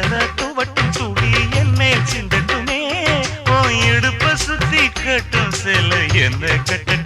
மலர துவட்டும் சூடி என் மேல் சிந்தட்டுமே ஓ இடுப்ப சுத்தி கட்டும் செல்ல என்ன கட்ட